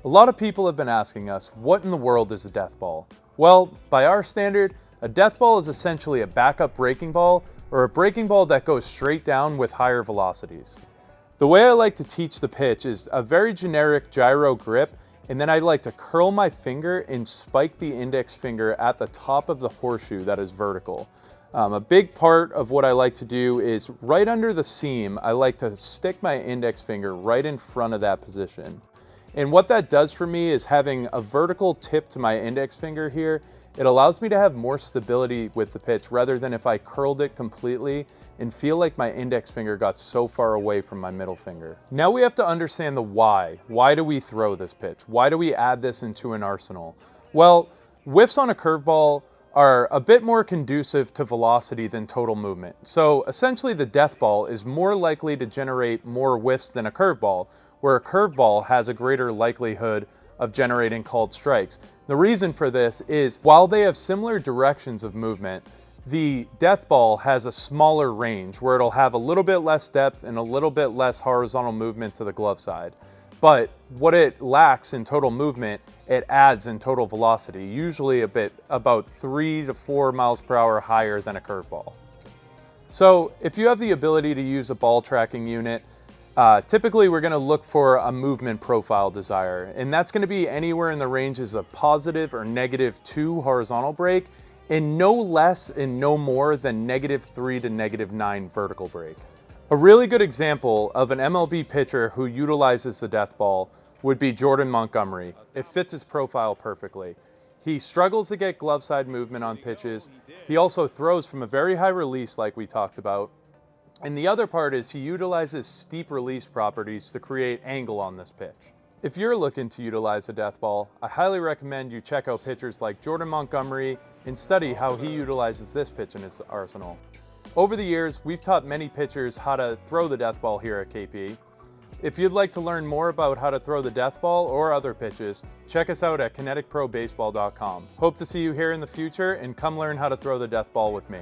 A lot of people have been asking us, what in the world is a death ball? Well, by our standard, a death ball is essentially a backup breaking ball or a breaking ball that goes straight down with higher velocities. The way I like to teach the pitch is a very generic gyro grip, and then I like to curl my finger and spike the index finger at the top of the horseshoe that is vertical. A big part of what I like to do is right under the seam, I like to stick my index finger right in front of that position. And what that does for me is having a vertical tip to my index finger here, it allows me to have more stability with the pitch rather than if I curled it completely and feel like my index finger got so far away from my middle finger. Now we have to understand the why. Why do we throw this pitch? Why do we add this into an arsenal? Well, whiffs on a curveball are a bit more conducive to velocity than total movement. So essentially the death ball is more likely to generate more whiffs than a curveball, where a curveball has a greater likelihood of generating called strikes. The reason for this is while they have similar directions of movement, the death ball has a smaller range where it'll have a little bit less depth and a little bit less horizontal movement to the glove side. But what it lacks in total movement, it adds in total velocity, usually about 3 to 4 miles per hour higher than a curveball. So if you have the ability to use a ball tracking unit, typically we're going to look for a movement profile desire, and that's going to be anywhere in the ranges of positive or -2 horizontal break and no less and no more than -3 to -9 vertical break. A really good example of an MLB pitcher who utilizes the death ball would be Jordan Montgomery. It fits his profile perfectly. He struggles to get glove side movement on pitches. He also throws from a very high release like we talked about. And the other part is he utilizes steep release properties to create angle on this pitch. If you're looking to utilize a death ball, I highly recommend you check out pitchers like Jordan Montgomery and study how he utilizes this pitch in his arsenal. Over the years, we've taught many pitchers how to throw the death ball here at KP. If you'd like to learn more about how to throw the death ball or other pitches, check us out at KineticProBaseball.com. Hope to see you here in the future and come learn how to throw the death ball with me.